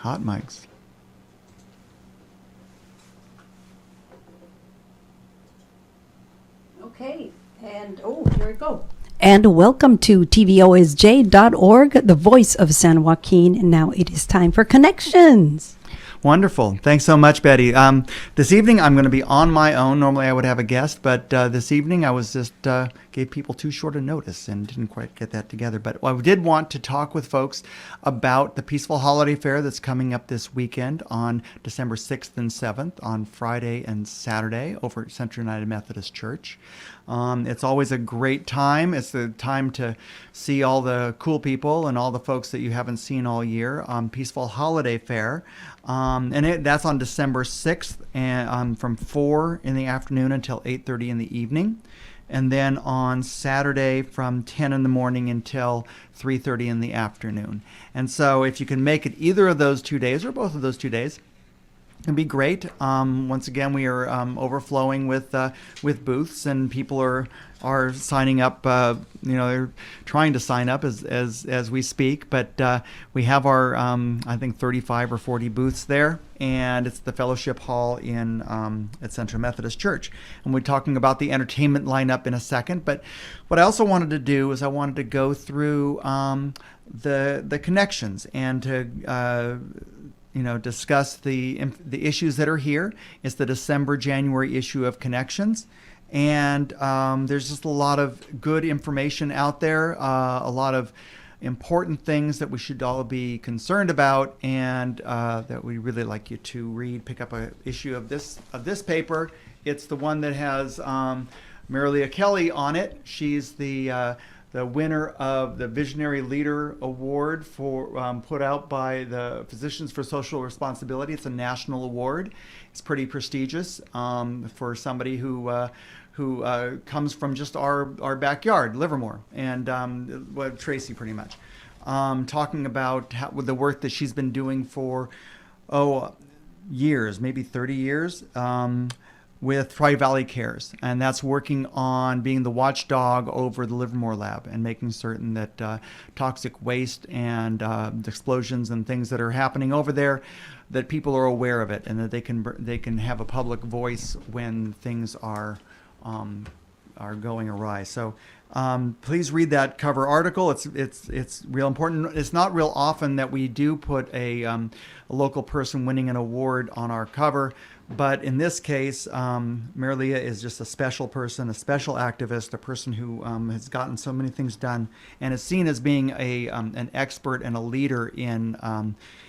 Hot mics. Okay, and here we go. And welcome to tvosj.org, the voice of San Joaquin. And now it is time for Connections. Wonderful. Thanks so much, Betty. This evening I'm going to be on my own. Normally I would have a guest, but this evening I was just gave people too short a notice and didn't quite get that together. But I did want to talk with folks about the Peaceful Holiday Fair that's coming up this weekend on December 6th and 7th on Friday and Saturday over at Central United Methodist Church. It's always a great time. It's the time to see all the cool people and all the folks that you haven't seen all year. Peaceful Holiday Fair. That's on December 6th and from 4 in the afternoon until 8:30 in the evening. And then on Saturday from 10 in the morning until 3:30 in the afternoon. And so if you can make it either of those 2 days or both of those 2 days, it'd be great. Once again, we are overflowing with booths, and people are signing up. They're trying to sign up as we speak. But we have our I think 35 or 40 booths there, and it's the Fellowship Hall in at Central Methodist Church. And we're talking about the entertainment lineup in a second. But what I also wanted to do is I wanted to go through the connections and to discuss the issues that are here. It's the December-January issue of Connections. And there's just a lot of good information out there, a lot of important things that we should all be concerned about, and that we really like you to read. Pick up an issue of this paper. It's the one that has Marilia Kelly on it. She's the winner of the Visionary Leader Award for put out by the Physicians for Social Responsibility. It's a national award. It's pretty prestigious for somebody who comes from just our backyard, Livermore, and Tracy pretty much. Talking about the work that she's been doing for years, maybe 30 years, with Tri-Valley Cares, and that's working on being the watchdog over the Livermore lab and making certain that toxic waste and explosions and things that are happening over there, that people are aware of it and that they can have a public voice when things are going awry. So please read that cover article. It's real important. It's not real often that we do put a local person winning an award on our cover. But in this case, Marilia is just a special person, a special activist, a person who has gotten so many things done and is seen as being an expert and a leader in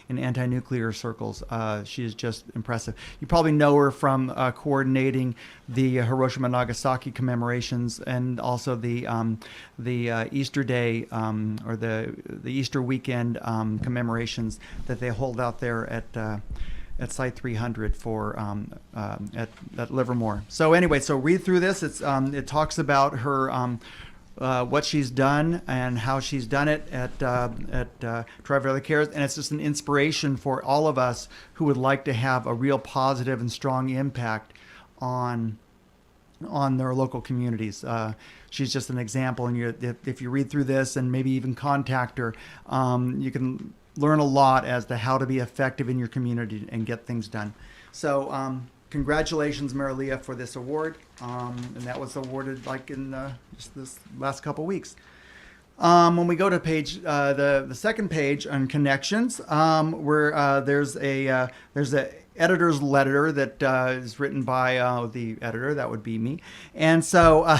anti-nuclear circles. She is just impressive. You probably know her from coordinating the Hiroshima Nagasaki commemorations and also the Easter Day or the Easter weekend commemorations that they hold out there at Site 300 for at Livermore. So anyway, so read through this. It talks about her what she's done and how she's done it at Tri-Valley Cares, and it's just an inspiration for all of us who would like to have a real positive and strong impact on their local communities. She's just an example, and if you read through this and maybe even contact her, you can learn a lot as to how to be effective in your community and get things done. So congratulations, Marilia, for this award. And that was awarded like in just this last couple weeks. When we go to page the second page on connections, where there's a editor's letter that is written by the editor. That would be me. And so,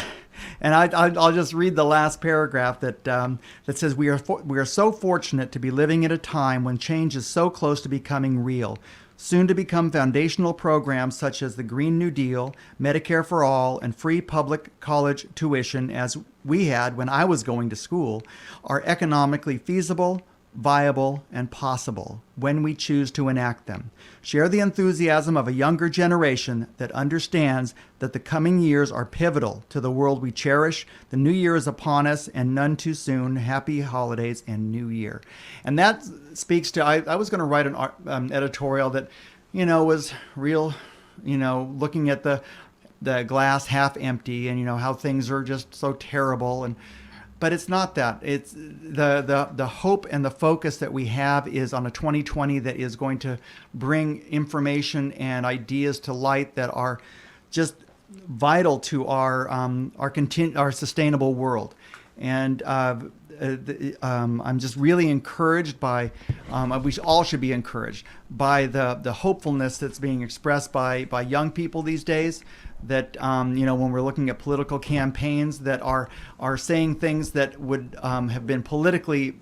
and I'll just read the last paragraph that says, we are so fortunate to be living at a time when change is so close to becoming real. Soon to become foundational programs such as the Green New Deal, Medicare for All, and free public college tuition, as we had when I was going to school, are economically feasible, viable, and possible when we choose to enact them. Share the enthusiasm of a younger generation that understands that the coming years are pivotal to the world we cherish. The new year is upon us, and none too soon. Happy holidays and New Year. And that speaks to, I was going to write an editorial that, was real, looking at the glass half empty and, how things are just so terrible. but it's not that. It's the hope and the focus that we have is on a 2020 that is going to bring information and ideas to light that are just vital to our sustainable world. And I'm just really encouraged by, we all should be encouraged by the hopefulness that's being expressed by young people these days. That when we're looking at political campaigns that are saying things that would have been politically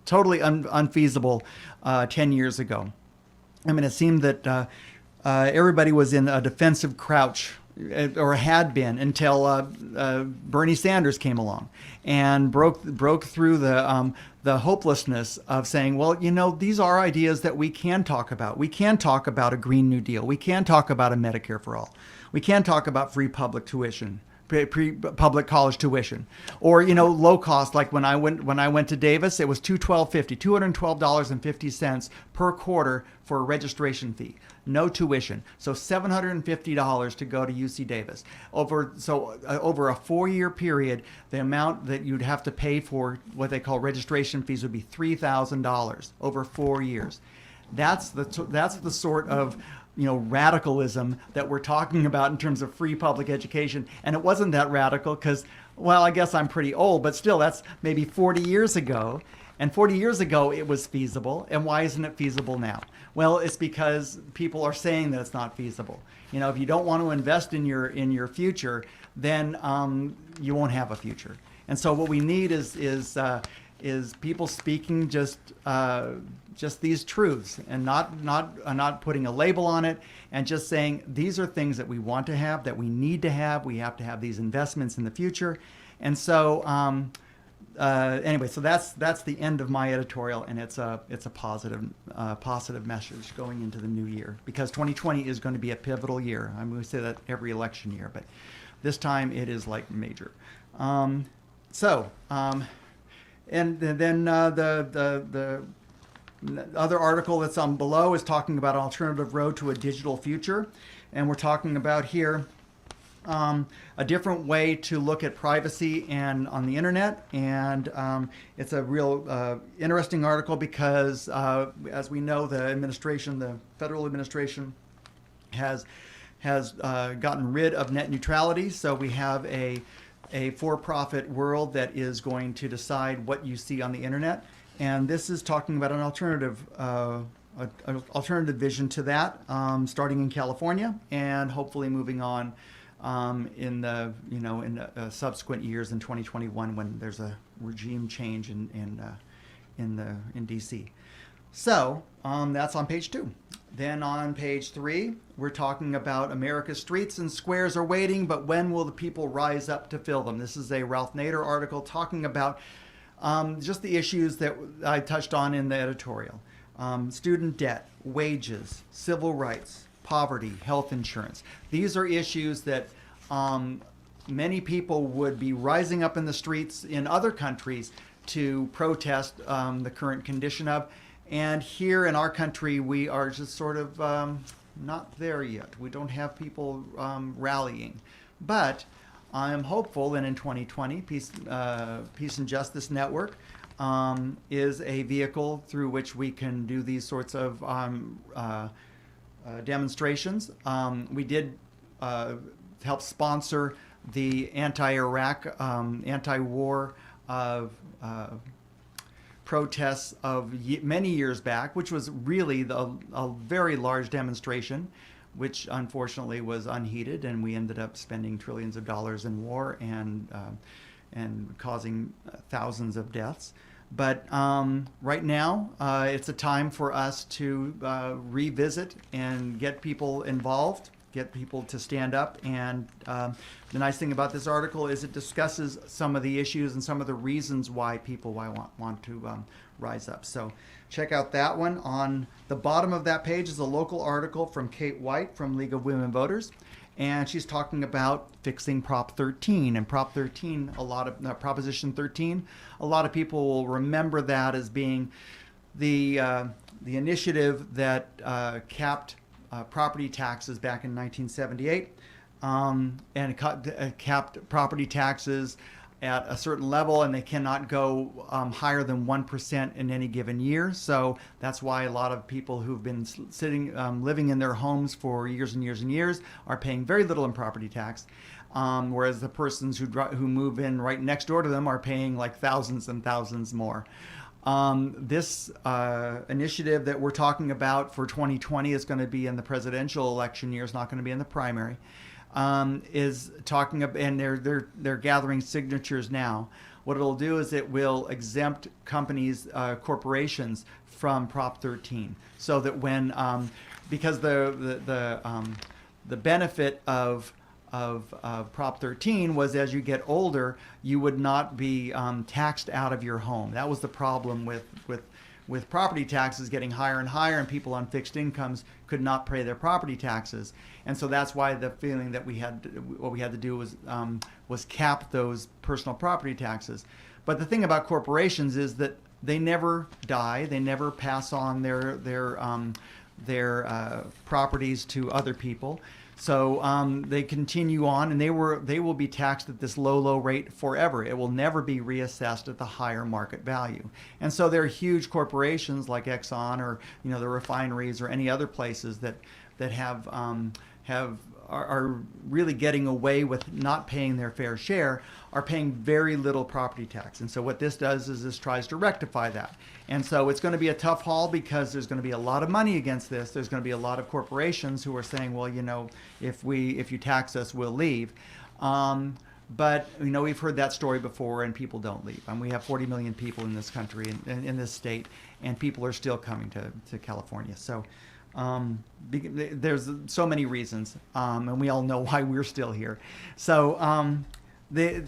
totally unfeasible 10 years ago. I mean, it seemed that everybody was in a defensive crouch, or had been, until Bernie Sanders came along and broke through the hopelessness of saying, well, these are ideas that we can talk about. We can talk about a Green New Deal. We can talk about a Medicare for all. We can talk about free public tuition, public college tuition, or low cost. Like when I went to Davis, it was $212.50 per quarter for a registration fee, no tuition. So $750 to go to UC Davis. Over a 4-year period, the amount that you'd have to pay for what they call registration fees would be $3,000 over 4 years. That's the sort of radicalism that we're talking about in terms of free public education. And it wasn't that radical because, well, I guess I'm pretty old, but still, that's maybe 40 years ago. And 40 years ago, it was feasible. And why isn't it feasible now? Well, it's because people are saying that it's not feasible. If you don't want to invest in your future, then you won't have a future. And so what we need is people speaking just these truths, and not putting a label on it, and just saying these are things that we want to have, that we need to have. We have to have these investments in the future. And so anyway, so that's the end of my editorial, and it's a positive message going into the new year, because 2020 is going to be a pivotal year. I'm going to say that every election year, but this time it is like major. And then the other article that's on below is talking about an alternative road to a digital future. And we're talking about here a different way to look at privacy and on the internet. And it's a real interesting article because, as we know, the federal administration has gotten rid of net neutrality. So we have a for-profit world that is going to decide what you see on the internet. And this is talking about an alternative vision to that, starting in California and hopefully moving on in the subsequent years in 2021 when there's a regime change in DC. So that's on page 2. Then on page 3, we're talking about America's streets and squares are waiting, but when will the people rise up to fill them? This is a Ralph Nader article talking about just the issues that I touched on in the editorial. Student debt, wages, civil rights, poverty, health insurance. These are issues that many people would be rising up in the streets in other countries to protest the current condition of. And here in our country, we are just sort of not there yet. We don't have people rallying. But I am hopeful that in 2020, Peace and Justice Network is a vehicle through which we can do these sorts of demonstrations. We did help sponsor the anti-Iraq, anti-war protests of many years back, which was really a very large demonstration, which unfortunately was unheeded, and we ended up spending trillions of dollars in war and causing thousands of deaths. But right now, it's a time for us to revisit and get people involved, get people to stand up. And the nice thing about this article is it discusses some of the issues and some of the reasons why people want to rise up. So check out that one. On the bottom of that page is a local article from Kate White from League of Women Voters. And she's talking about fixing Prop 13. And Prop 13, Proposition 13, a lot of people will remember that as being the initiative that capped property taxes back in 1978, and capped property taxes at a certain level, and they cannot go higher than 1% in any given year. So that's why a lot of people who've been living in their homes for years and years and years are paying very little in property tax. Whereas the persons who move in right next door to them are paying like thousands and thousands more. This initiative that we're talking about for 2020 is going to be in the presidential election year. It's not going to be in the primary. Is talking about, and they're gathering signatures now. What it'll do is it will exempt companies, corporations from Prop 13, so that when because the benefit of Prop 13 was as you get older, you would not be taxed out of your home. That was the problem with property taxes getting higher and higher, and people on fixed incomes could not pay their property taxes. And so that's why the feeling that what we had to do was cap those personal property taxes. But the thing about corporations is that they never die. They never pass on their properties to other people. So they continue on, and they will be taxed at this low rate forever. It will never be reassessed at the higher market value. And so there are huge corporations like Exxon, or the refineries, or any other places that are really getting away with not paying their fair share, are paying very little property tax. And so what this does is this tries to rectify that. And so it's going to be a tough haul, because there's going to be a lot of money against this. There's going to be a lot of corporations who are saying, well, if you tax us, we'll leave. But we've heard that story before, and people don't leave. We have 40 million people in this country, in this state, and people are still coming to California. So there's so many reasons, and we all know why we're still here. So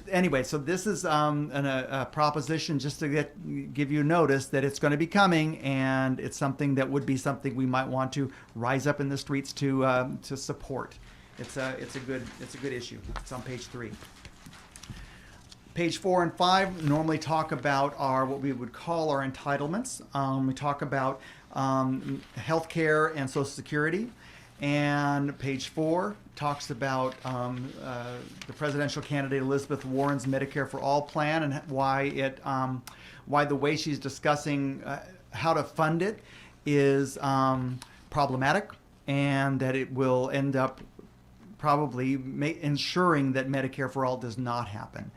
anyway, so this is a proposition just to give you notice that it's going to be coming, and it's something that would be something we might want to rise up in the streets to support. It's a good issue. It's on page 3. Page 4 and 5 normally talk about what we would call our entitlements. We talk about health care and Social Security. And page 4 talks about the presidential candidate Elizabeth Warren's Medicare for All plan, and why the way she's discussing how to fund it is problematic, and that it will end up probably ensuring that Medicare for All does not happen.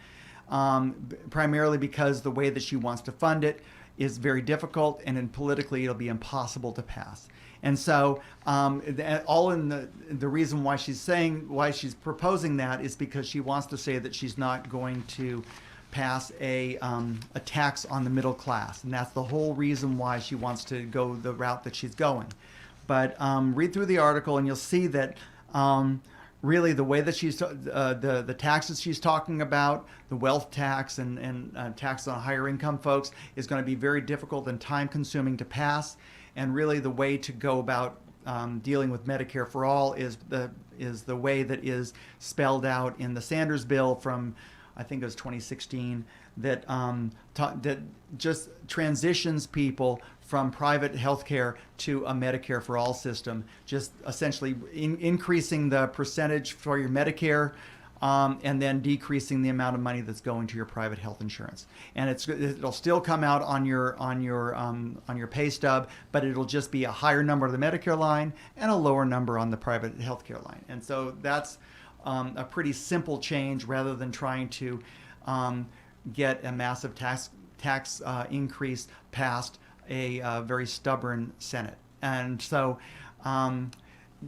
Primarily because the way that she wants to fund it is very difficult, and then politically it'll be impossible to pass. And so all in the reason why she's proposing that is because she wants to say that she's not going to pass a tax on the middle class. And that's the whole reason why she wants to go the route that she's going. But read through the article, and you'll see that really the way that she's the taxes she's talking about, the wealth tax and tax on higher income folks, is going to be very difficult and time consuming to pass. And really the way to go about dealing with Medicare for All is the way that is spelled out in the Sanders bill from, I think it was 2016, that just transitions people from private health care to a Medicare for All system, just essentially increasing the percentage for your Medicare, and then decreasing the amount of money that's going to your private health insurance. And it'll still come out on your pay stub, but it'll just be a higher number on the Medicare line and a lower number on the private health care line. And so that's a pretty simple change, rather than trying to get a massive tax increase past a very stubborn Senate. And so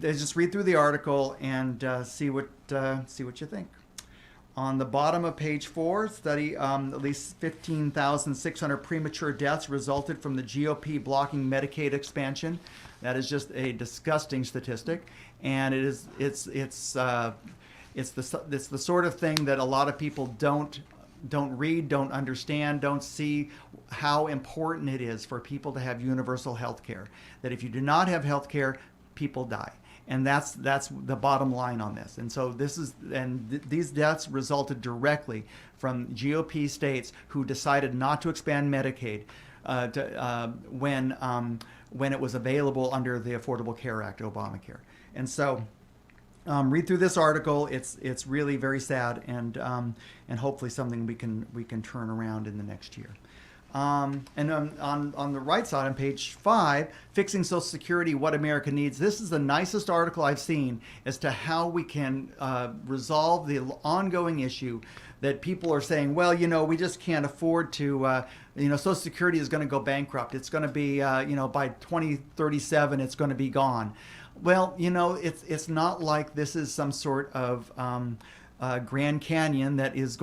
just read through the article and see what you think. On the bottom of page 4, study at least 15,600 premature deaths resulted from the GOP blocking Medicaid expansion. That is just a disgusting statistic, and it's the sort of thing that a lot of people don't read, don't understand, don't see how important it is for people to have universal health care. That if you do not have health care, people die. And that's the bottom line on this. And so these deaths resulted directly from GOP states who decided not to expand Medicaid when it was available under the Affordable Care Act, Obamacare. And so read through this article. It's really very sad, and hopefully something we can turn around in the next year. And on the right side, on page 5, Fixing Social Security, What America Needs. This is the nicest article I've seen as to how we can resolve the ongoing issue that people are saying, well, we just can't afford to, Social Security is going to go bankrupt. It's going to be, by 2037, it's going to be gone. Well, it's not like this is some sort of Grand Canyon that is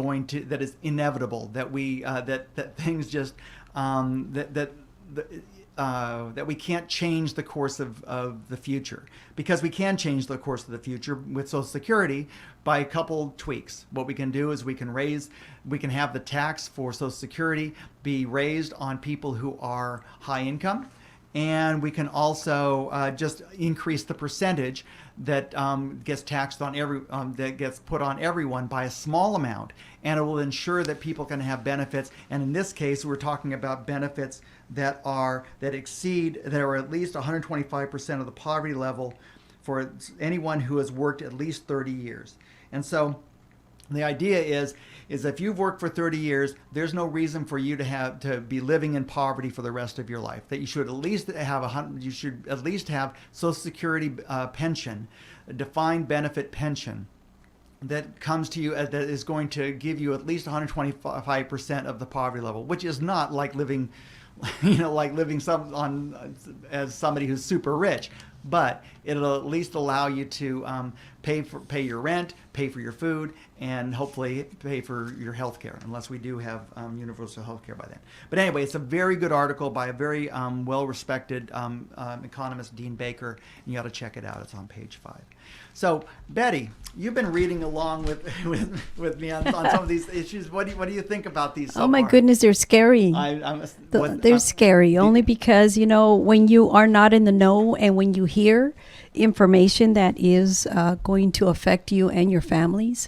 inevitable, that things just that we can't change the course of the future, because we can change the course of the future with Social Security by a couple tweaks. What we can do is we can have the tax for Social Security be raised on people who are high income. And we can also just increase the percentage that gets taxed on that gets put on everyone by a small amount, and it will ensure that people can have benefits. And in this case, we're talking about benefits that are at least 125% of the poverty level for anyone who has worked at least 30 years. And so the idea is if you've worked for 30 years, there's no reason for you to be living in poverty for the rest of your life. That you should at least have Social Security pension, a defined benefit pension that comes to you that is going to give you at least 125% of the poverty level, which is not like living, as somebody who's super rich. But it'll at least allow you to pay your rent, pay for your food, and hopefully pay for your health care, unless we do have universal health care by then. But anyway, it's a very good article by a very well-respected economist, Dean Baker, and you ought to check it out. It's on page 5. So, Betty, you've been reading along with me on some of these issues. What do you think about these so Oh my far? goodness, they're scary. They're scary only because, when you are not in the know and when you hear information that is going to affect you and your families,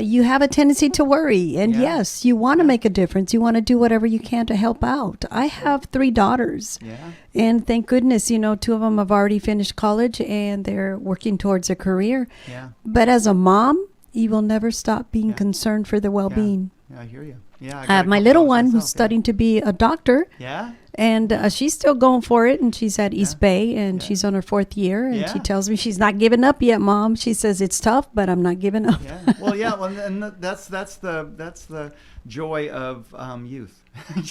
you have a tendency to worry. And yes, you want to make a difference. You want to do whatever you can to help out. I have 3 daughters. Yeah. And thank goodness, 2 of them have already finished college and they're working towards a career. Yeah. But as a mom, you will never stop being concerned for their well-being. Yeah, I hear you. Yeah, I have my little one who's studying to be a doctor. Yeah. And she's still going for it, and she's at East Bay, and she's on her 4th year, and she tells me she's not giving up yet, Mom. She says it's tough, but I'm not giving up. Yeah. Well, and that's the joy of youth, is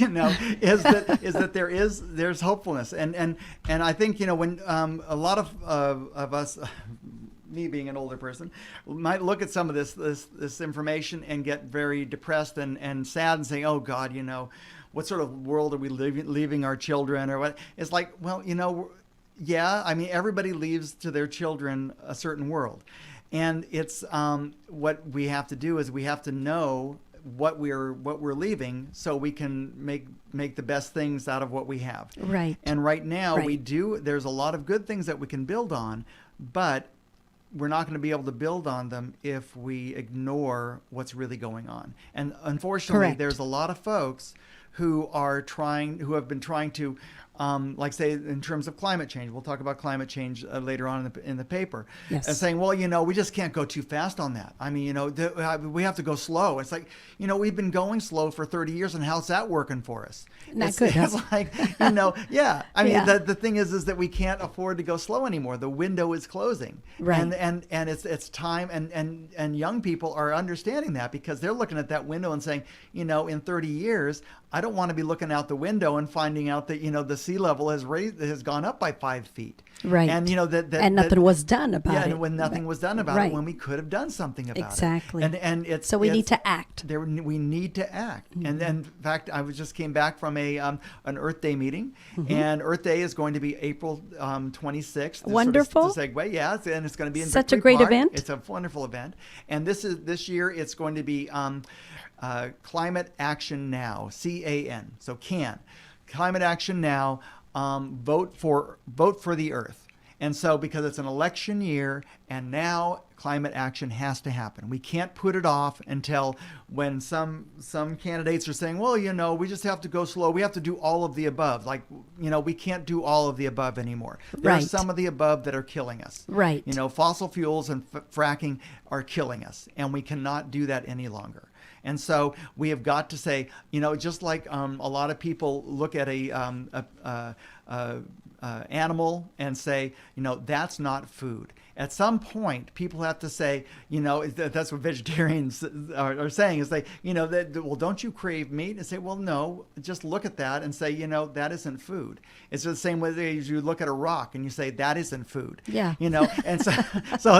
that there's hopefulness, and I think when a lot of us. Me being an older person, might look at some of this information and get very depressed and sad and saying, oh God, what sort of world are we leaving our children, or what? It's like, well, everybody leaves to their children a certain world, and it's what we have to do is we have to know what we're leaving, so we can make the best things out of what we have. Right. And right now there's a lot of good things that we can build on, but we're not going to be able to build on them if we ignore what's really going on. And unfortunately, there's a lot of folks who have been trying to, like say in terms of climate change. We'll talk about climate change later on in the paper. Yes. And saying, well, we just can't go too fast on that. I mean, we have to go slow. It's like, we've been going slow for 30 years, and how's that working for us? Not good. It's like, yeah. I mean, the thing is that we can't afford to go slow anymore. The window is closing. Right. And it's time, and young people are understanding that, because they're looking at that window and saying, in 30 years, I don't want to be looking out the window and finding out that, the sea level has gone up by 5 feet. Right. And, and nothing was done about it. Yeah, when nothing was done about it, when we could have done something about exactly. it. And so we need to act. We need to act. And in fact, I just came back from an Earth Day meeting, and Earth Day is going to be April 26th. Wonderful. Sort of to segue, yeah, and it's going to be in such a Victory great Park. event. It's a wonderful event, and this year it's going to be Climate Action Now, CAN. So CAN, Climate Action Now. Vote for the Earth. And so because it's an election year and now climate action has to happen. We can't put it off until when some candidates are saying, well, we just have to go slow. We have to do all of the above. Like, we can't do all of the above anymore. There are some of the above that are killing us. Right. Fossil fuels and fracking are killing us, and we cannot do that any longer. And so we have got to say, just like a lot of people look at a animal and say, that's not food. At some point, people have to say, that's what vegetarians are saying, is well, don't you crave meat? And say, well, no, just look at that and say, that isn't food. It's the same way as you look at a rock and you say, that isn't food. Yeah. And so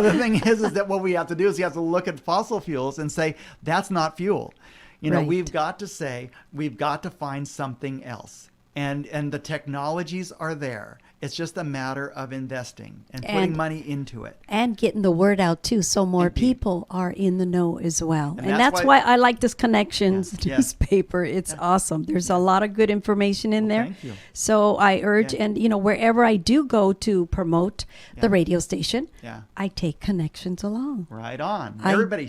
the thing is that what we have to do is you have to look at fossil fuels and say, that's not fuel. Right. We've got to say, we've got to find something else. And the technologies are there. It's just a matter of investing and putting money into it. And getting the word out, too, so more Indeed. people are in the know as well. And that's why I like this Connections newspaper. It's awesome. There's a lot of good information in there. Thank you. So I urge, and, wherever I do go to promote the radio station, I take Connections along. Right on. Everybody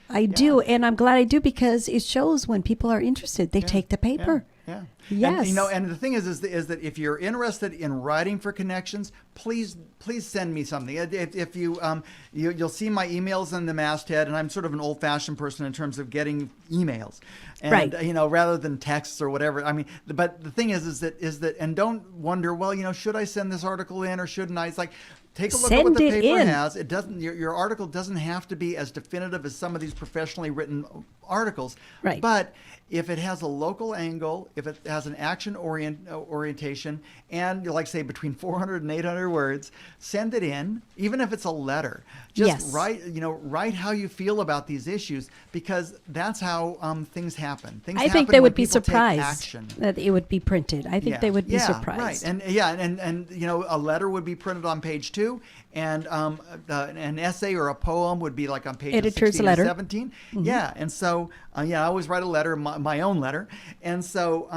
I do. And I'm glad I do because it shows when people are interested. They take the paper. Yeah. Yes. And the thing is that if you're interested in writing for Connections, please send me something. If you'll see my emails in the masthead, and I'm sort of an old-fashioned person in terms of getting emails, and right. Rather than texts or whatever. I mean, but the thing is that, and don't wonder, well, should I send this article in or shouldn't I? It's like, take a look at what the paper has. It doesn't. Your article doesn't have to be as definitive as some of these professionally written articles. Right. But if it has a local angle, if it has an action orientation, and like say between 400 and 800 words, send it in. Even if it's a letter, just write how you feel about these issues, because that's how things happen. I think they would be surprised that it would be printed. I think they would be surprised. Right. And a letter would be printed on page 2, and an essay or a poem would be like on page 16 or 17. Mm-hmm. Yeah, and so I always write a letter, my own letter, and so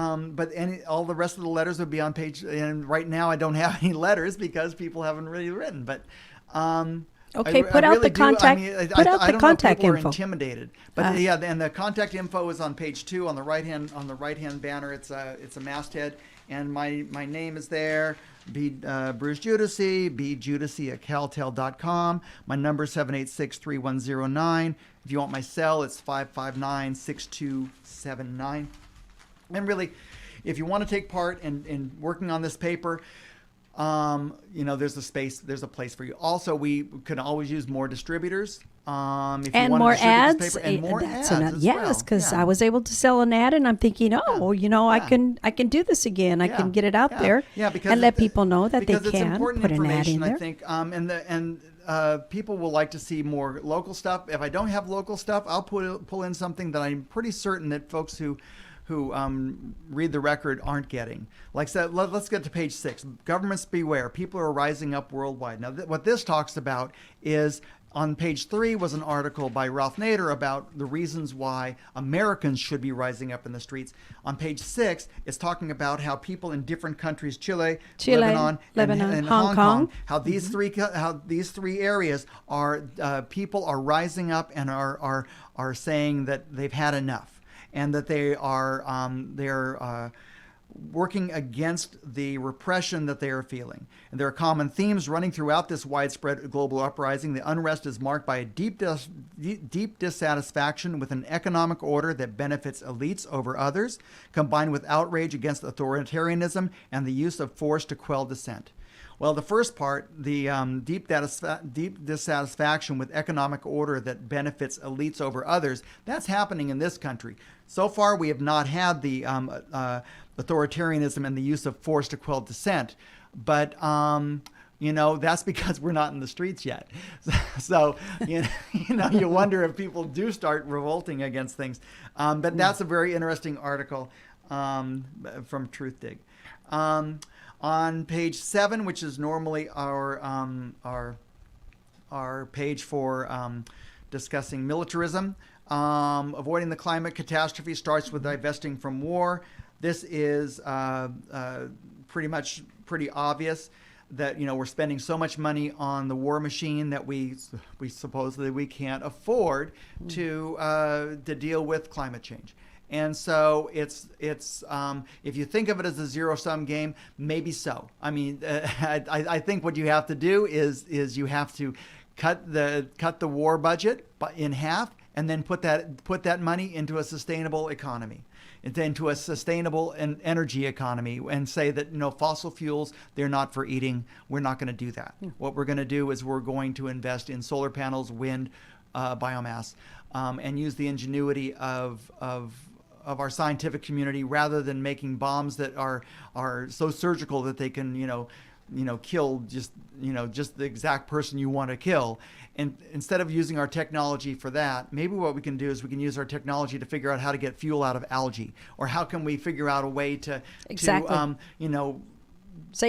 all the rest of the letters would be on page. And right now I don't have any letters because people haven't really written, but. Okay, put out the contact. Put out the contact info. People are intimidated, but and the contact info is on page 2 on the right hand banner. It's a masthead, and my name is there. Bruce Giudici, bgiudici@caltel.com. My number is 786-3109. If you want my cell, it's 559-6279. And really, if you want to take part in working on this paper, there's a place for you. Also, we can always use more distributors. If and you more ads. Ads. And more ads as yes, because well. I was able to sell an ad, and I'm thinking, I can do this again. I can get it out there and let people know that they can put an ad in there. I think, people will like to see more local stuff. If I don't have local stuff, I'll pull in something that I'm pretty certain that folks who read the record aren't getting. Like I said, let's get to page 6. Governments beware. People are rising up worldwide. Now, what this talks about is, on page 3 was an article by Ralph Nader about the reasons why Americans should be rising up in the streets. On page 6, it's talking about how people in different countries, Chile, Lebanon, and Hong Kong, how these three areas are people are rising up and are saying that they've had enough, and that they are working against the repression that they are feeling. And there are common themes running throughout this widespread global uprising. The unrest is marked by a deep dissatisfaction with an economic order that benefits elites over others, combined with outrage against authoritarianism and the use of force to quell dissent. Well, the first part, the deep dissatisfaction with economic order that benefits elites over others, that's happening in this country. So far, we have not had the authoritarianism and the use of force to quell dissent. But, that's because we're not in the streets yet. So, you wonder if people do start revolting against things. But that's a very interesting article from TruthDig. On page 7, which is normally our page for discussing militarism, avoiding the climate catastrophe starts with divesting from war. This is pretty obvious. that we're spending so much money on the war machine that we supposedly we can't afford to deal with climate change. And so it's if you think of it as a zero-sum game, maybe so. I mean, I think what you have to do is you have to cut the war budget in half, and then put that money into a sustainable economy, into a sustainable energy economy, and say that fossil fuels, they're not for eating. We're not going to do that. What we're going to do is we're going to invest in solar panels, wind, biomass, and use the ingenuity of our scientific community, rather than making bombs that are so surgical that they can kill just the exact person you want to kill. And instead of using our technology for that, maybe what we can do is we can use our technology to figure out how to get fuel out of algae, or how can we figure out a way to save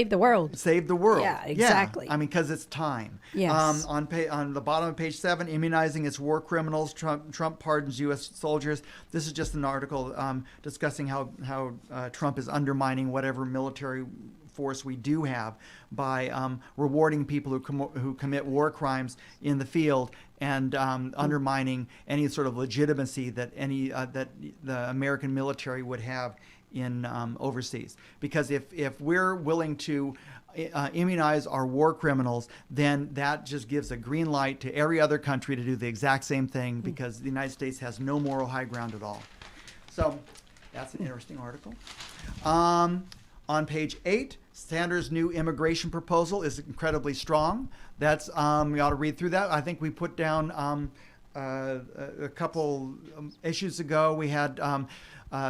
the world. Save the world. Yeah, exactly. Yeah. I mean, because it's time. Yes. On the bottom of page 7, immunizing its war criminals. Trump pardons U.S. soldiers. This is just an article discussing how Trump is undermining whatever military force we do have by rewarding people who commit war crimes in the field, and undermining any sort of legitimacy that that the American military would have in overseas. Because if we're willing to immunize our war criminals, then that just gives a green light to every other country to do the exact same thing, because the United States has no moral high ground at all. So that's an interesting article. On page 8, Sanders' new immigration proposal is incredibly strong. That's you ought to read through that. I think we put down a couple issues ago. We had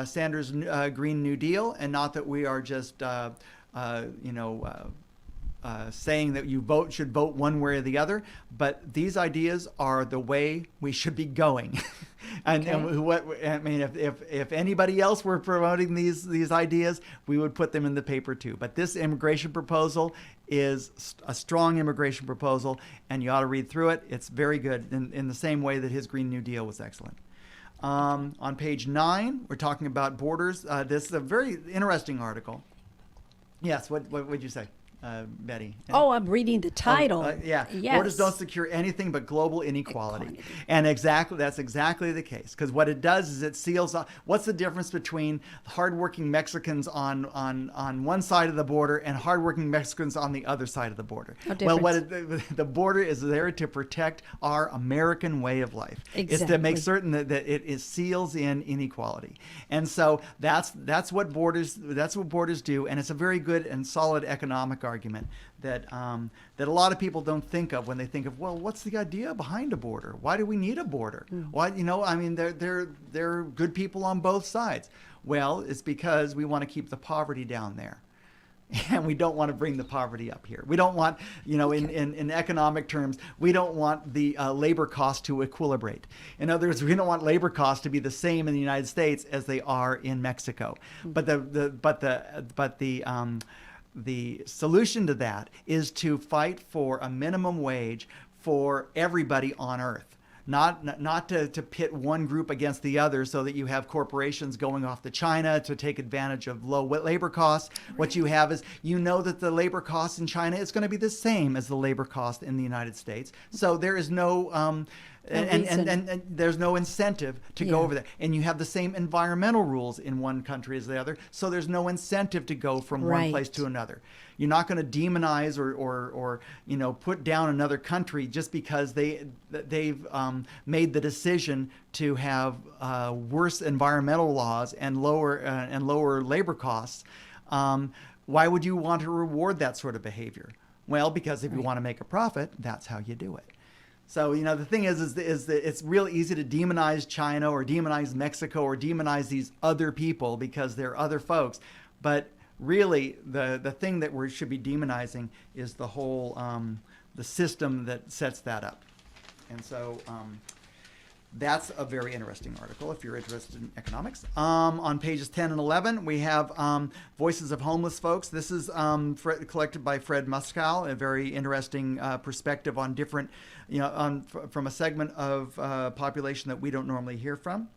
Sanders' Green New Deal, and not that we are just saying that you should vote one way or the other, but these ideas are the way we should be going. And if anybody else were promoting these ideas, we would put them in the paper too. But this immigration proposal is a strong immigration proposal, and you ought to read through it. It's very good, in the same way that his Green New Deal was excellent. On page 9, we're talking about borders. This is a very interesting article. Yes, what would you say, Betty? Oh, I'm reading the title. Yeah. Yes. Borders don't secure anything but global inequality. And that's exactly the case. Because what it does is it seals off. What's the difference between hardworking Mexicans on one side of the border and hardworking Mexicans on the other side of the border? Well, the border is there to protect our American way of life. Exactly. It's to make certain that it seals in inequality. And so that's what borders do. And it's a very good and solid economic argument that a lot of people don't think of when they think of, well, what's the idea behind a border? Why do we need a border? Why, I mean, they're good people on both sides. Well, it's because we want to keep the poverty down there. And we don't want to bring the poverty up here. We don't want, in economic terms, we don't want the labor cost to equilibrate. In other words, we don't want labor costs to be the same in the United States as they are in Mexico. But the solution to that is to fight for a minimum wage for everybody on Earth. Not to pit one group against the other so that you have corporations going off to China to take advantage of low labor costs. Right. What you have is, that the labor cost in China is going to be the same as the labor cost in the United States. So there is no and there's no incentive to go over there. And you have the same environmental rules in one country as the other, so there's no incentive to go from one place to another. You're not going to demonize or put down another country just because they've made the decision to have worse environmental laws and lower labor costs. Why would you want to reward that sort of behavior? Well, because if you want to make a profit, that's how you do it. So, the thing is that it's real easy to demonize China or demonize Mexico or demonize these other people because they're other folks. But really, the thing that we should be demonizing is the whole, the system that sets that up. And so that's a very interesting article if you're interested in economics. On pages 10 and 11, we have Voices of Homeless Folks. This is collected by Fred Muscal, a very interesting perspective on different, from a segment of population that we don't normally hear from.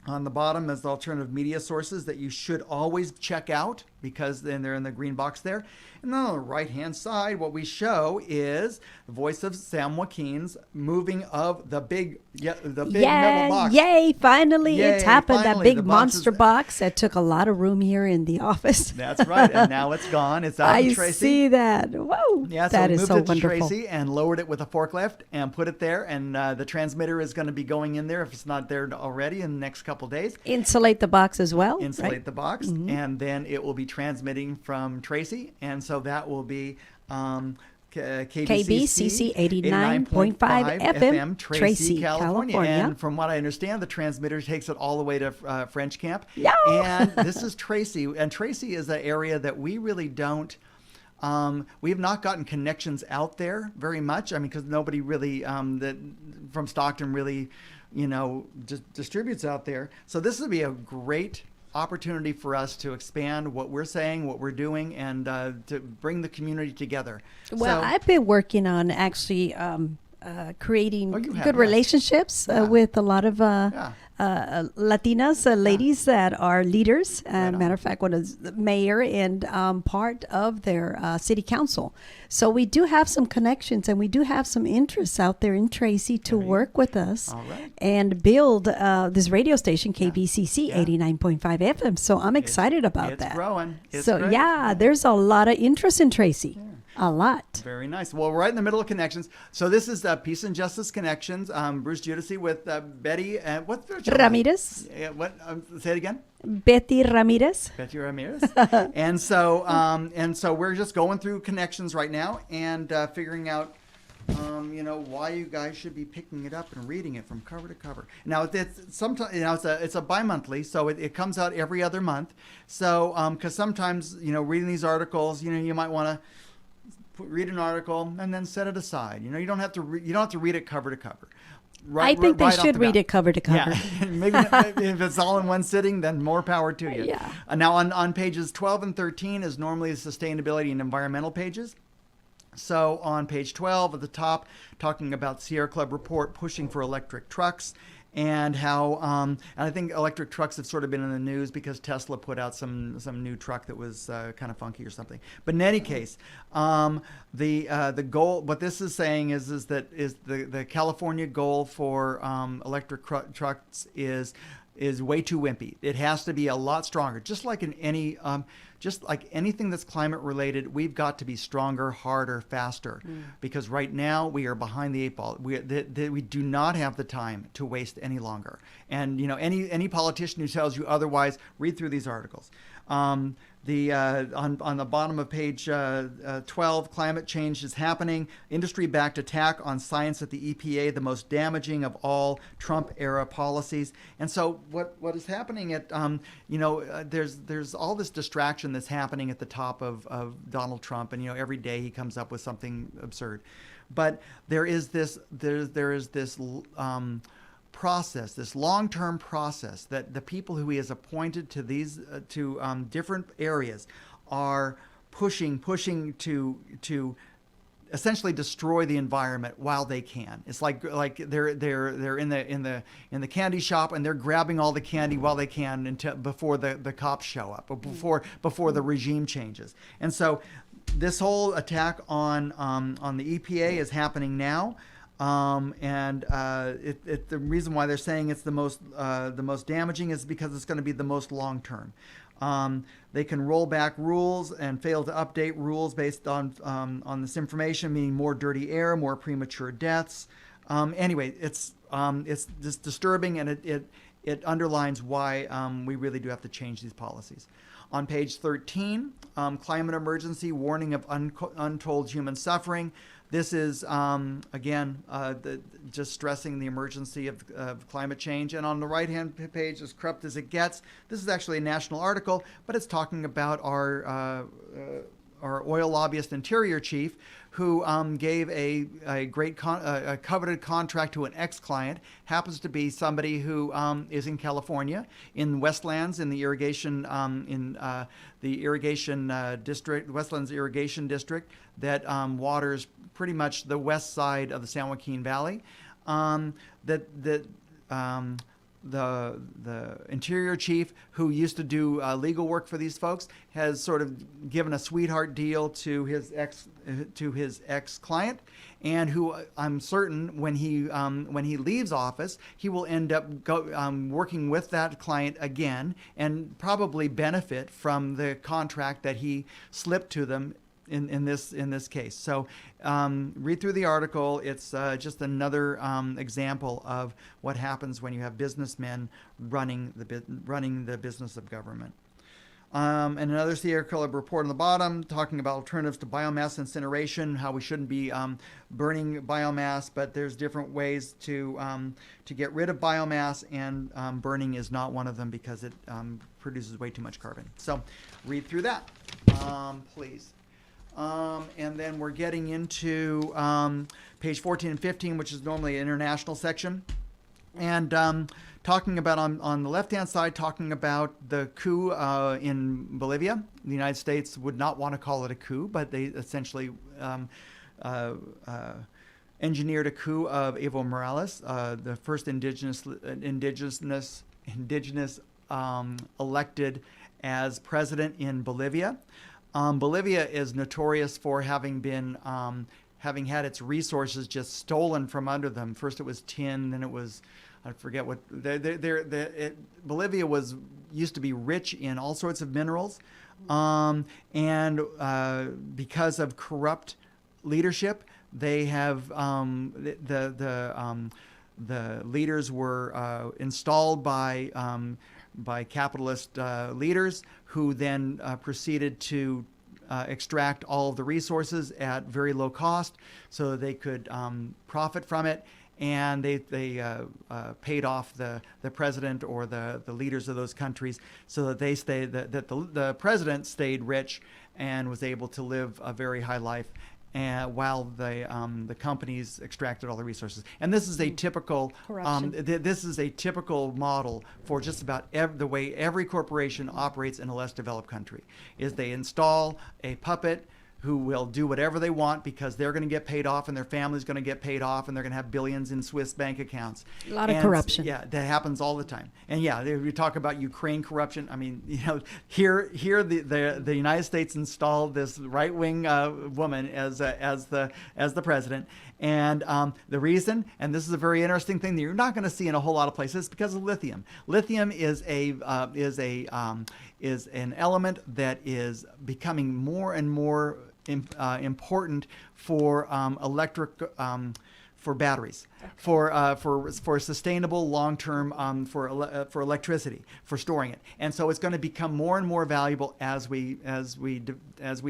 On the bottom is the alternative media sources that you should always check out because then they're in the green box there. And then on the right-hand side, what we show is the voice of Sam Joaquin's moving of the big metal box. Yay, finally Yay, it's happened. finally, That big the monster box is- box that took a lot of room here in the office. That's right, and now it's gone. It's out I in Tracy. see that. Whoa, Yeah, so that we is moved so it to wonderful. Tracy and lowered it with a forklift and put it there. And the transmitter is going to be going in there if it's not there already in the next couple days. Insulate the box as well. Insulate right? the box, and then it will be transmitting from Tracy, and so that will be KBCC 89.5 FM, Tracy, California. And from what I understand, the transmitter takes it all the way to French Camp. Yeah. And this is Tracy, and Tracy is an area that we really don't. We have not gotten connections out there very much. I mean, because nobody really that from Stockton really, just distributes out there. So this would be a great opportunity for us to expand what we're saying, what we're doing, and to bring the community together. Well, So- I've been working on actually creating Oh, you have, good yes. relationships Yeah. with a lot of Yeah. Latinas, ladies that are leaders. on. Matter of fact, one is the mayor and part of their city council. So we do have some connections and we do have some interests out there in Tracy to There you work with us All right. and build this radio station, KBCC Yeah. 89.5 FM. So I'm excited about It's that. growing. It's So great. yeah, there's a lot of interest in Tracy. A lot. Very nice. Well, we're right in the middle of connections. So this is Peace and Justice Connections. Bruce Giudici with Betty. What's their children? Ramirez. Yeah, what? Say it again. Betty Ramirez. Betty Ramirez. and so we're just going through connections right now and figuring out, why you guys should be picking it up and reading it from cover to cover. Now it's sometimes it's a bi-monthly, so it comes out every other month. So because sometimes reading these articles, you might want to read an article and then set it aside. You don't have to read it cover to cover. I think they right off should the read bat. it cover to cover. Yeah, maybe if it's all in one sitting, then more power to you. Yeah. Now on pages 12 and 13 is normally the sustainability and environmental pages. So on page 12 at the top, talking about Sierra Club report pushing for electric trucks. And how, and I think electric trucks have sort of been in the news because Tesla put out some new truck that was kind of funky or something. But in any case, the goal, what this is saying is that the California goal for electric trucks is way too wimpy. It has to be a lot stronger. Just like in any, just like anything that's climate related, we've got to be stronger, harder, faster. Because right now we are behind the eight ball. We do not have the time to waste any longer. And any politician who tells you otherwise, read through these articles. On the bottom of page 12, climate change is happening. Industry-backed attack on science at the EPA, the most damaging of all Trump-era policies. And so what is happening at there's all this distraction that's happening at the top of Donald Trump, and every day he comes up with something absurd. But there is this process, this long-term process that the people who he has appointed to these different areas are pushing to essentially destroy the environment while they can. It's like they're in the candy shop and they're grabbing all the candy while they can until before the cops show up or before the regime changes. And so this whole attack on the EPA is happening now. The reason why they're saying it's the most damaging is because it's going to be the most long term. They can roll back rules and fail to update rules based on this information, meaning more dirty air, more premature deaths. Anyway, it's just disturbing, and it underlines why we really do have to change these policies. On page 13, climate emergency, warning of untold human suffering. This is, again, just stressing the emergency of climate change. And on the right-hand page, as corrupt as it gets, this is actually a national article, but it's talking about our oil lobbyist interior chief who gave a great a coveted contract to an ex-client, happens to be somebody who is in California, in Westlands, in the irrigation district, Westlands Irrigation District, that waters pretty much the west side of the San Joaquin Valley. the interior chief, who used to do legal work for these folks, has sort of given a sweetheart deal to his ex client, and who I'm certain when he leaves office, he will end up working with that client again and probably benefit from the contract that he slipped to them in this case. So read through the article. It's just another example of what happens when you have businessmen running the business of government. And another Sierra Club report on the bottom talking about alternatives to biomass incineration, how we shouldn't be burning biomass, but there's different ways to get rid of biomass, and burning is not one of them because it produces way too much carbon. So read through that, please. And then we're getting into page 14 and 15, which is normally an international section. And talking about on the left-hand side, talking about the coup in Bolivia. The United States would not want to call it a coup, but they essentially engineered a coup of Evo Morales, the first indigenous elected as president in Bolivia. Bolivia is notorious for having had its resources just stolen from under them. First it was tin, then it was, I forget what. Bolivia used to be rich in all sorts of minerals, and because of corrupt leadership, they have the leaders were installed by capitalist leaders who then proceeded to extract all of the resources at very low cost so they could profit from it. And they paid off the president or the leaders of those countries so that the president stayed rich and was able to live a very high life, while the companies extracted all the resources. And this is a typical this is a typical model for just about the way every corporation operates in a less developed country. Is they install a puppet who will do whatever they want because they're going to get paid off and their family's going to get paid off and they're going to have billions in Swiss bank accounts. A lot of corruption. Yeah, that happens all the time. And yeah, we talk about Ukraine corruption. I mean, here the United States installed this right-wing woman as the president, and the reason, and this is a very interesting thing that you're not going to see in a whole lot of places, because of lithium. Lithium is an element that is becoming more and more important for for batteries, for sustainable long-term for electricity, for storing it, and so it's going to become more and more valuable as we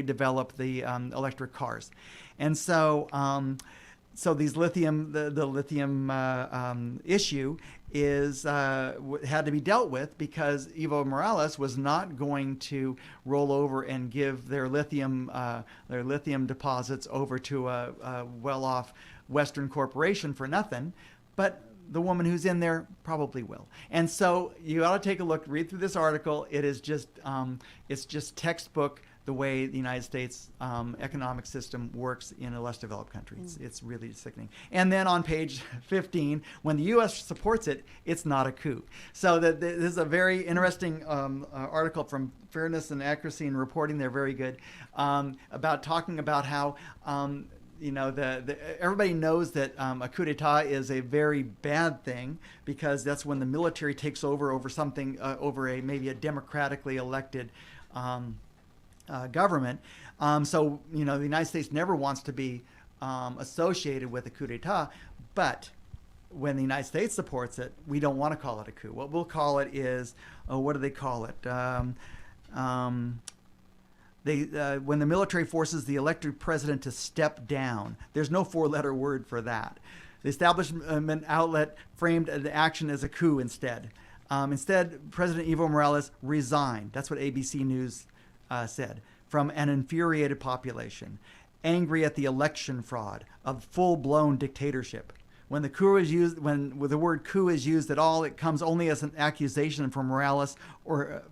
develop the electric cars, and so. So these lithium, the lithium issue is had to be dealt with because Evo Morales was not going to roll over and give their lithium deposits over to a well-off Western corporation for nothing, but the woman who's in there probably will. And so you ought to take a look, read through this article. It is just it's just textbook the way the United States economic system works in a less developed country. It's really sickening. And then on page 15, when the U.S. supports it, it's not a coup. So this is a very interesting article from Fairness and Accuracy in Reporting. They're very good, about talking about how everybody knows that a coup d'etat is a very bad thing because that's when the military takes over something, over maybe a democratically elected government. So the United States never wants to be associated with a coup d'etat, but when the United States supports it, we don't want to call it a coup. What we'll call it is, what do they call it? When the military forces the elected president to step down, there's no four-letter word for that. The establishment outlet framed the action as a coup instead. Instead, President Evo Morales resigned. That's what ABC News said, from an infuriated population, angry at the election fraud of full-blown dictatorship. When the word coup is used at all, it comes only as an accusation from Morales or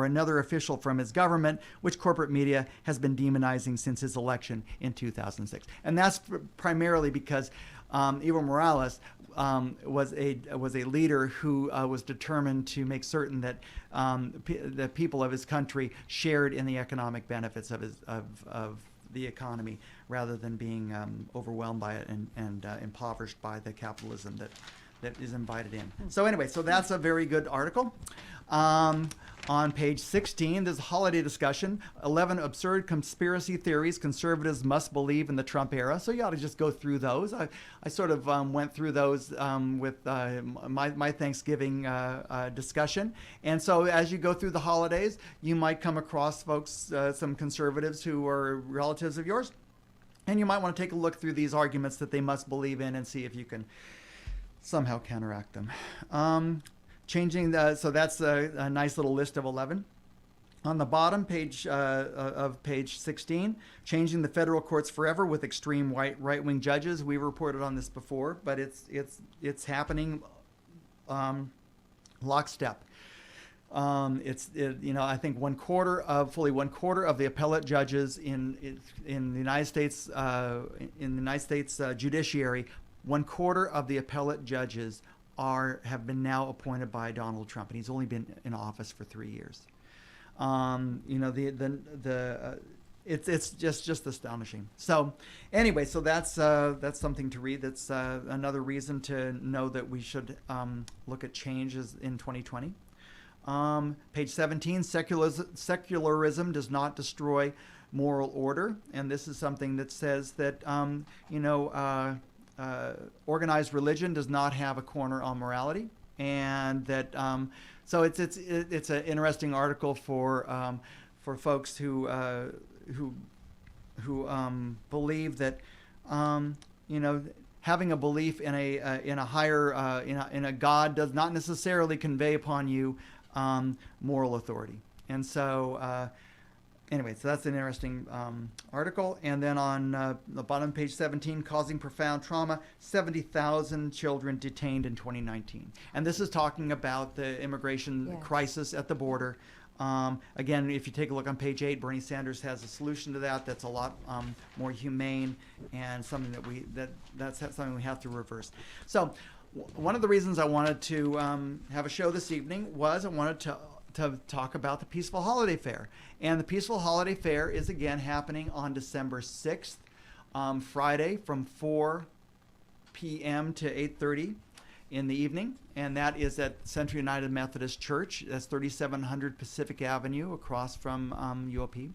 another official from his government, which corporate media has been demonizing since his election in 2006. And that's primarily because Evo Morales was a leader who was determined to make certain that the people of his country shared in the economic benefits of the economy, rather than being overwhelmed by it and impoverished by the capitalism that is invited in. So anyway, so that's a very good article. On page 16, there's a holiday discussion. 11 absurd conspiracy theories conservatives must believe in the Trump era. So you ought to just go through those. I sort of went through those with my Thanksgiving discussion. And so as you go through the holidays, you might come across folks, some conservatives who are relatives of yours. And you might want to take a look through these arguments that they must believe in and see if you can somehow counteract them. So that's a nice little list of 11. On the bottom page of page 16, changing the federal courts forever with extreme right-wing judges. We reported on this before, but it's happening lockstep. I think fully one quarter of the appellate judges in the United States judiciary, one quarter of the appellate judges have been now appointed by Donald Trump, and he's only been in office for 3 years. It's just astonishing. So anyway, so that's something to read. That's another reason to know that we should look at changes in 2020. Page 17, secularism does not destroy moral order, and this is something that says that organized religion does not have a corner on morality, and that so it's an interesting article for folks who believe that having a belief in a higher in a God does not necessarily convey upon you moral authority. And so anyway, so that's an interesting article. And then on the bottom, page 17, causing profound trauma, 70,000 children detained in 2019. And this is talking about the immigration crisis at the border. Again, if you take a look on page 8, Bernie Sanders has a solution to that that's a lot more humane, and something that's something we have to reverse. So one of the reasons I wanted to have a show this evening was I wanted to talk about the Peaceful Holiday Fair. And the Peaceful Holiday Fair is again happening on December 6th, Friday, from 4 p.m. to 8:30 in the evening. And that is at Central United Methodist Church. That's 3700 Pacific Avenue across from UOP.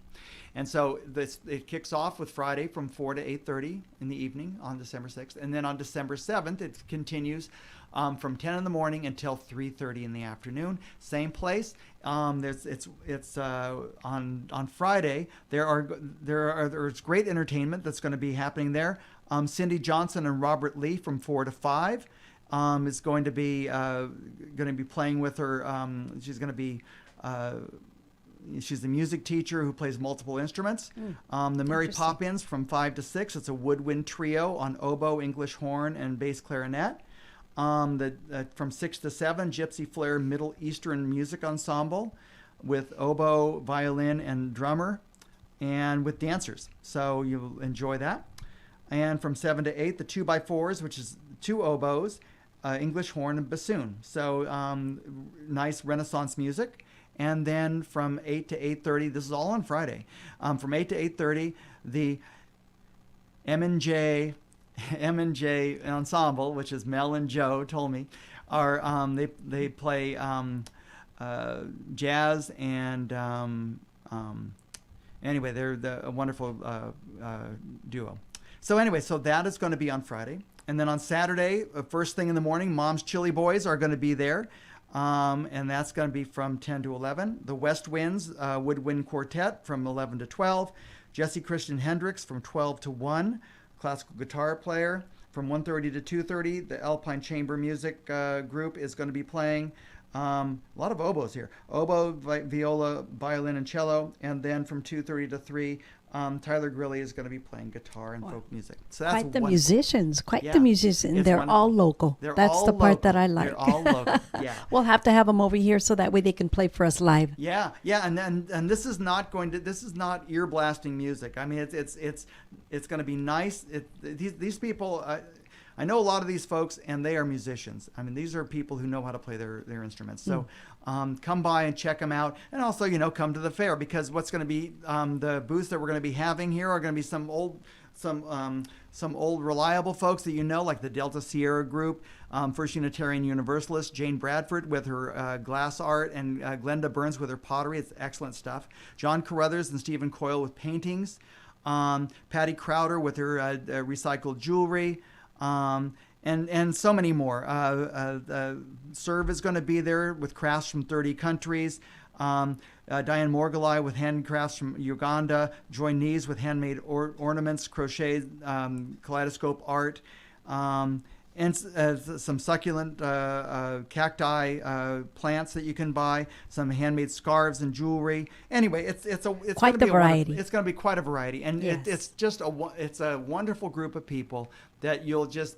And so it kicks off with Friday from 4 to 8:30 in the evening on December 6th. And then on December 7th, it continues from 10 in the morning until 3:30 in the afternoon. Same place. It's on Friday. There's great entertainment that's going to be happening there. Cindy Johnson and Robert Lee from 4 to 5 is going to be playing with her. She's a music teacher who plays multiple instruments. The Mary Poppins from 5 to 6. It's a woodwind trio on oboe, English horn, and bass clarinet. From 6 to 7, Gypsy Flair Middle Eastern Music Ensemble with oboe, violin, and drummer, and with dancers. So you'll enjoy that. And from 7 to 8, the 2x4s, which is 2 oboes, English horn, and bassoon. So nice Renaissance music. And then from 8 to 8:30, this is all on Friday. From 8 to 8:30, the M&J ensemble, which is Mel and Joe told me, are they play jazz, and anyway, they're a wonderful duo. So anyway, so that is going to be on Friday. And then on Saturday, first thing in the morning, Mom's Chili Boys are going to be there. And that's going to be from 10 to 11. The West Winds Woodwind Quartet from 11 to 12. Jesse Christian Hendricks from 12 to 1. Classical guitar player from 1:30 to 2:30. The Alpine Chamber Music group is going to be playing. A lot of oboes here. Oboe, viola, violin, and cello. And then from 2:30 to 3, Tyler Grilly is going to be playing guitar and folk music. So that's quite the musicians. It's They're wonderful. all local. That's all the part local. that I like. They're all local. Yeah. We'll have to have them over here so that way they can play for us live. Yeah, and this is not ear blasting music. I mean, it's going to be nice. These people, I know a lot of these folks, and they are musicians. I mean, these are people who know how to play their instruments. So come by and check them out. And also, come to the fair, because what's going to be the booths that we're going to be having here are going to be some old reliable folks that like the Delta Sierra Group, First Unitarian Universalist, Jane Bradford with her glass art, and Glenda Burns with her pottery. It's excellent stuff. John Carruthers and Stephen Coyle with paintings. Patty Crowder with her recycled jewelry. And so many more. Serve is going to be there with crafts from 30 countries. Diane Morgalai with handcrafts from Uganda. Joy Nees with handmade ornaments, crochet, kaleidoscope art. And some succulent cacti plants that you can buy, some handmade scarves and jewelry. Anyway, it's quite the variety. It's going to be quite a variety, and yes. it's just a wonderful group of people that you'll just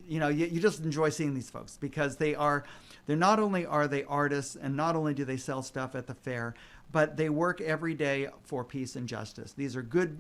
you just enjoy seeing these folks, because they're not only are they artists, and not only do they sell stuff at the fair, but they work every day for peace and justice. These are good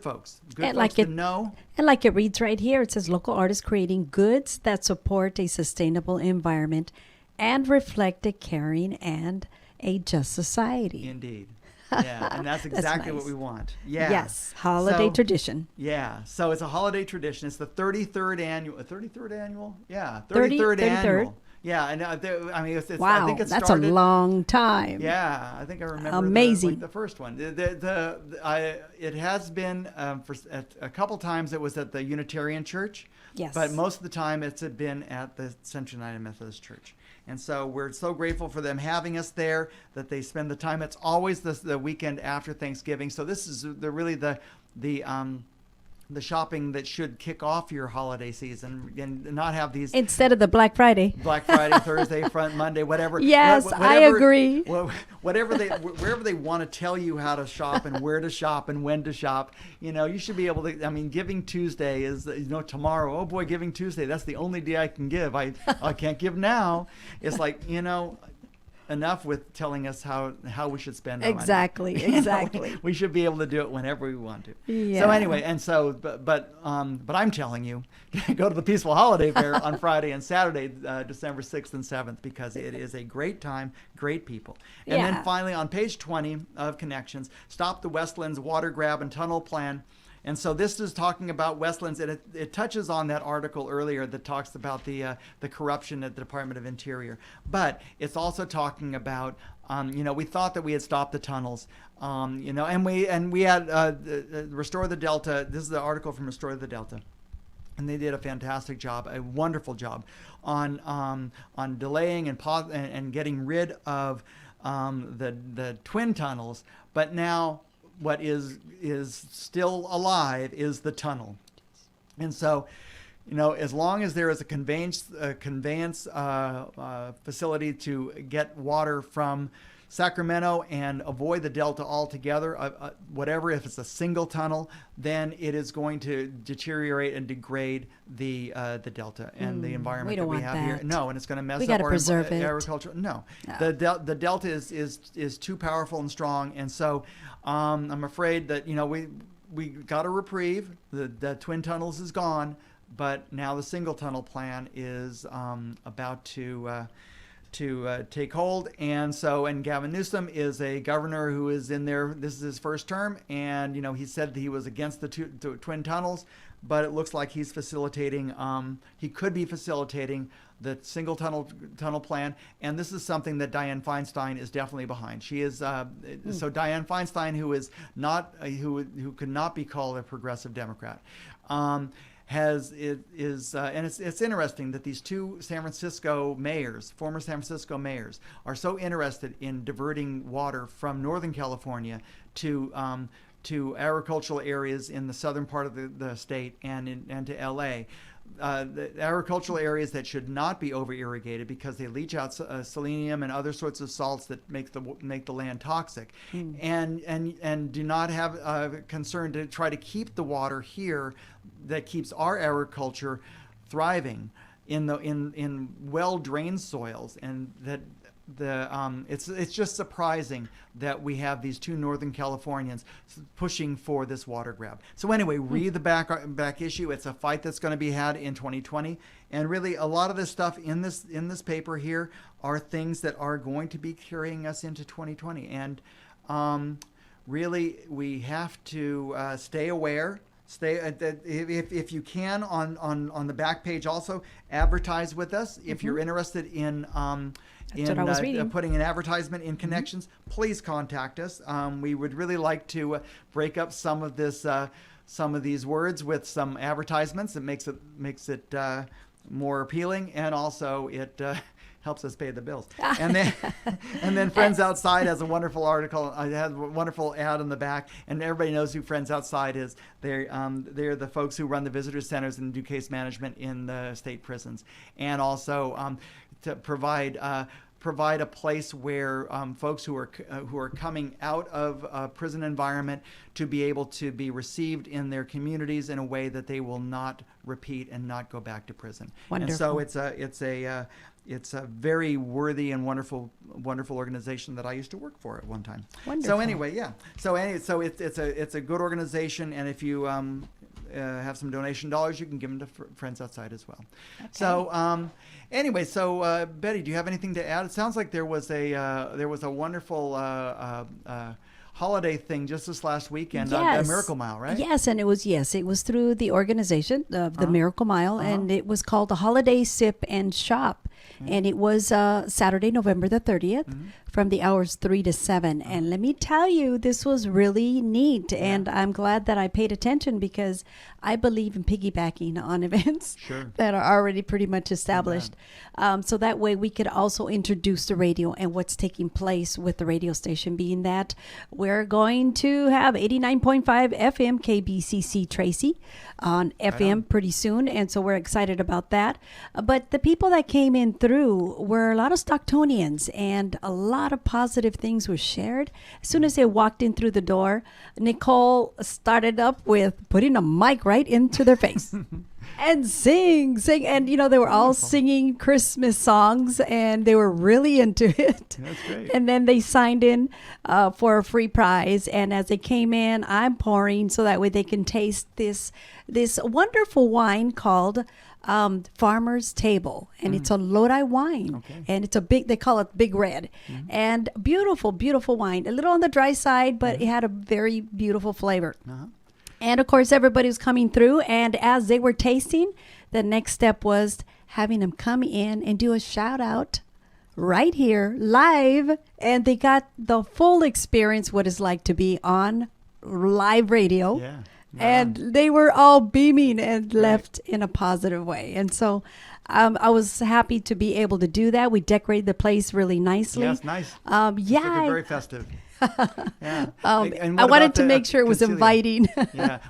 folks. Good and folks to know. And like it reads right here, it says local artists creating goods that support a sustainable environment and reflect a caring and a just society. Indeed. Yeah, and that's exactly nice. What we want. Yeah. Yes, holiday tradition. Yeah, so it's a holiday tradition. It's the 33rd annual. 33rd annual? Yeah, 33rd annual. Yeah, and it's wow, I think it that's started, a long time. Yeah, I think I remember amazing. The first one. It has been for a couple times. It was at the Unitarian Church. Yes. But most of the time it's been at the Central United Methodist Church. And so we're so grateful for them having us there, that they spend the time. It's always the weekend after Thanksgiving. So this is really the shopping that should kick off your holiday season, and not have these instead of the Black Friday, Thursday, Monday, whatever. Yes, whatever, I agree. Wherever they want to tell you how to shop and where to shop and when to shop, you should be able to. I mean, Giving Tuesday is tomorrow. Oh boy, Giving Tuesday. That's the only day I can give. I can't give now. It's like enough with telling us how we should spend our money. Exactly. We should be able to do it whenever we want to. Yeah. So anyway, but I'm telling you, go to the Peaceful Holiday Fair on Friday and Saturday, December 6th and 7th, because it is a great time, great people. And then finally on page 20 of Connections, Stop the Westlands Water Grab and Tunnel Plan. And so this is talking about Westlands, and it touches on that article earlier that talks about the corruption at the Department of Interior. But it's also talking about, we thought that we had stopped the tunnels, and we had Restore the Delta. This is the article from Restore the Delta. And they did a fantastic job, a wonderful job on delaying and getting rid of the twin tunnels. But now, what is still alive is the tunnel. And so, as long as there is a conveyance facility to get water from Sacramento and avoid the Delta altogether, whatever, if it's a single tunnel, then it is going to deteriorate and degrade the Delta and the environment that we have here. No, and it's going to mess up our agriculture. No. The Delta is too powerful and strong, and so I'm afraid that we got a reprieve. The twin tunnels is gone, but now the single tunnel plan is about to take hold. And Gavin Newsom is a governor who is in there. This is his first term, and he said that he was against the twin tunnels, but it looks like he's facilitating. He could be facilitating the single tunnel plan, and this is something that Dianne Feinstein is definitely behind. She is so Dianne Feinstein, who is not who could not be called a progressive Democrat. And it's interesting that these two former San Francisco mayors, are so interested in diverting water from Northern California to agricultural areas in the southern part of the state and to LA. The agricultural areas that should not be over irrigated, because they leach out selenium and other sorts of salts that make the land toxic, and do not have a concern to try to keep the water here that keeps our agriculture thriving in well drained soils, and it's just surprising that we have these two Northern Californians pushing for this water grab. So anyway, read the back issue. It's a fight that's going to be had in 2020, and really a lot of this stuff in this paper here are things that are going to be carrying us into 2020. And really, we have to stay aware. If you can, on the back page also advertise with us. If you're interested in putting an advertisement in Connections, please contact us. We would really like to break up some of these words with some advertisements. It makes it more appealing, and also it helps us pay the bills. And then Friends Outside has a wonderful article. It has a wonderful ad on the back, and everybody knows who Friends Outside is. They're the folks who run the visitor centers and do case management in the state prisons, and also to provide a place where folks who are coming out of a prison environment to be able to be received in their communities in a way that they will not repeat and not go back to prison. Wonderful. And so it's a very worthy and wonderful organization that I used to work for at one time. Wonderful. So anyway, yeah. So it's a good organization, and if you have some donation dollars, you can give them to Friends Outside as well. Okay. So anyway, so Betty, do you have anything to add? It sounds like there was a wonderful holiday thing just this last weekend, the Miracle Mile, right? Yes, and it was through the organization of the Miracle Mile, and it was called the Holiday Sip and Shop. And it was Saturday, November the 30th, from the hours 3 to 7. And let me tell you, this was really neat. And I'm glad that I paid attention, because I believe in piggybacking on events that are already pretty much established. So that way we could also introduce the radio and what's taking place with the radio station, being that we're going to have 89.5 FM KBCC Tracy on FM pretty soon. And so we're excited about that. But the people that came in through were a lot of Stocktonians, and a lot of positive things were shared. As soon as they walked in through the door, Nicole started up with putting a mic right into their face and sing. And they were all singing Christmas songs, and they were really into it. That's great. And then they signed in for a free prize, and as they came in, I'm pouring so that way they can taste this wonderful wine called Farmer's Table, and it's a Lodi wine, and it's they call it Big Red, and beautiful wine, a little on the dry side, but it had a very beautiful flavor. And of course everybody was coming through, and as they were tasting, the next step was having them come in and do a shout out right here live, and they got the full experience, what it's like to be on live radio. And they were all beaming and left in a positive way. And so I was happy to be able to do that. We decorated the place really nicely. Yes, nice. Very festive. I wanted to make sure it was inviting.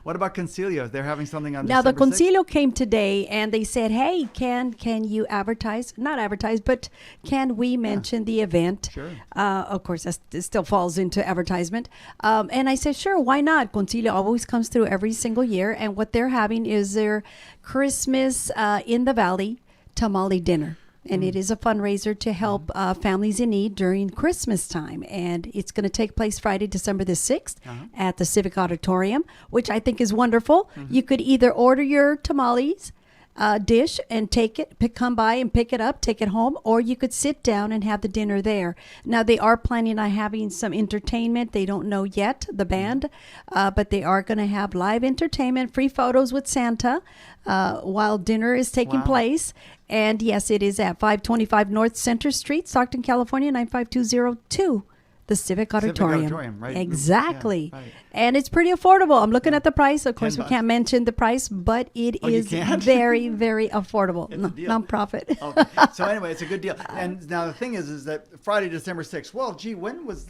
What about Concilio? They're having something on now. December The Concilio came today, and they said, "Hey, can you advertise? Not advertise, but can we mention the event?" Sure. Of course, it still falls into advertisement. And I said, "Sure, why not?" Concilio always comes through every single year, and what they're having is their Christmas in the Valley tamale dinner. And it is a fundraiser to help families in need during Christmas time. And it's going to take place Friday, December the 6th at the Civic Auditorium, which I think is wonderful. You could either order your tamales dish and come by and pick it up, take it home, or you could sit down and have the dinner there. Now, they are planning on having some entertainment. They don't know yet, the band, but they are going to have live entertainment, free photos with Santa while dinner is taking place. And yes, it is at 525 North Center Street, Stockton, California, 95202. The Civic Auditorium. Right? Exactly. Yeah, right. And it's pretty affordable. I'm looking at the price. Of course, we can't mention the price, but it is very, very affordable. It's a deal. Nonprofit. So anyway, it's a good deal. And now the thing is that Friday, December 6th. Well, gee, what was?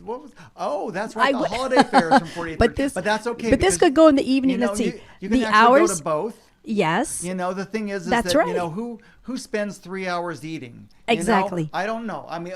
Oh, that's right. The holiday fair is from 48. But that's okay. But this could go in the evening. Let's see. You can the actually hours go to both. Yes. The thing is that's that right. who spends 3 hours eating? Exactly. I don't know. I mean,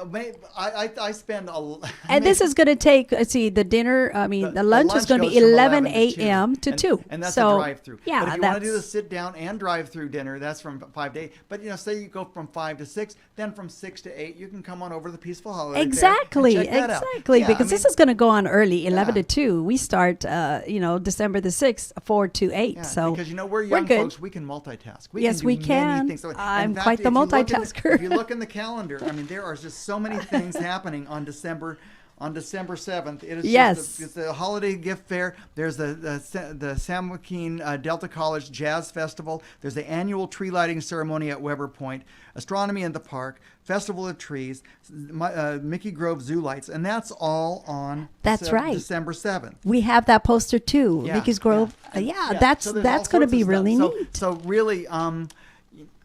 I spend a. And this is going to take, see, the dinner, the lunch is going to goes be from 11 to 2. a.m. to 2. And that's so, a drive-through. Yeah, but if you want to do the sit-down and drive-through dinner, that's from 5 to 8. But, say you go from 5 to 6, then from 6 to 8, you can come on over to the Peaceful Holiday Exactly, Fair and check that out. exactly. Yeah, Because this is going to go on early, 11 Yeah. to 2. We start, December the 6th, 4 to 8. Yeah, So because we're young good. folks, we can multitask. Yes, can we do can. many things. So, I'm in fact, quite the if you look in multitasker. if you look in the calendar, there are just so many things happening on December 7th. It is Yes. it's a holiday gift fair. There's the San Joaquin Delta College Jazz Festival. There's the annual tree lighting ceremony at Weber Point, astronomy in the park, Festival of Trees, Mickey Grove Zoo Lights, and that's all on That's right. December 7th. We have that poster too, Yeah, Mickey's Grove. yeah. That's So there's all going to sorts of be stuff. really neat. So really,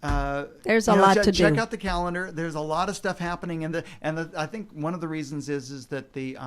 There's a lot to check do. out the calendar. There's a lot of stuff happening, I think one of the reasons is that the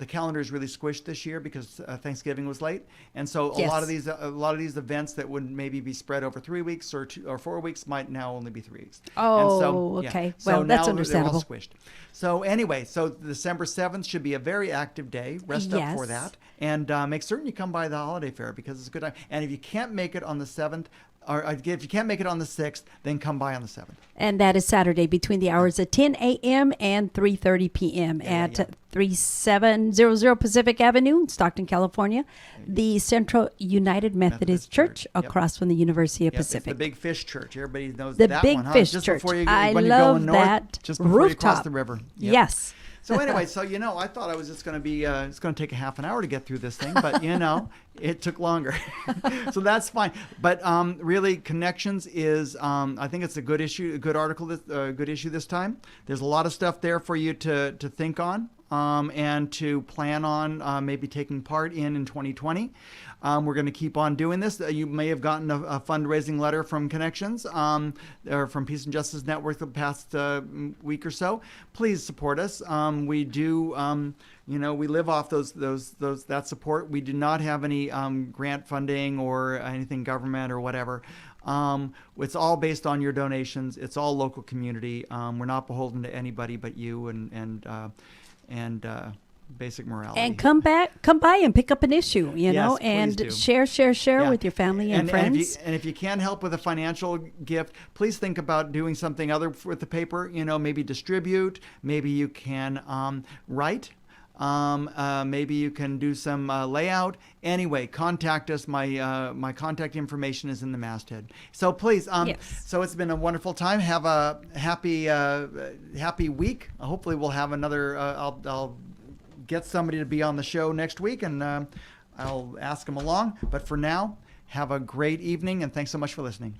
calendar is really squished this year because Thanksgiving was late, and so a Yes. lot of these events that would maybe be spread over 3 weeks or 2 or 4 weeks might now only be 3 weeks. Oh, And so, yeah. okay. So Well, that's now understandable. They're all squished. So anyway, so December 7th should be a very active day. Rest up for Yes. that, and make certain you come by the holiday fair because it's a good time. And if you can't make it on the 7th. Or if you can't make it on the 6th, then come by on the 7th. And that is Saturday between the hours of 10 a.m. and 3:30 p.m. at 3700 Pacific Avenue, Stockton, California, the Central United Methodist Church Yep. across from the University of Yep, it's Pacific. the Big Fish Church. Everybody knows The that Big one, huh? Fish Just Church. before you, I when love you're going north, that just before you cross rooftop. the river. Yep. Yes. So anyway, I thought I was just going to be, it's going to take a half an hour to get through this thing, but it took longer. So that's fine. But really, Connections is, I think it's a good issue, a good article, good issue this time. There's a lot of stuff there for you to think on. And to plan on maybe taking part in 2020. We're going to keep on doing this. You may have gotten a fundraising letter from Connections or from Peace and Justice Network the past week or so. Please support us. We do, we live off that support. We do not have any grant funding or anything government or whatever. It's all based on your donations. It's all local community. We're not beholden to anybody but you and basic morality. And come by and pick up an issue, Yes, and please do. share Yeah. with your family and friends. And if you can help with a financial gift, please think about doing something other with the paper. Maybe distribute. Maybe you can write. Maybe you can do some layout. Anyway, contact us. My contact information is in the masthead. So please. Yes. So it's been a wonderful time. Have a happy week. Hopefully we'll have another. I'll get somebody to be on the show next week, and I'll ask them along. But for now, have a great evening, and thanks so much for listening.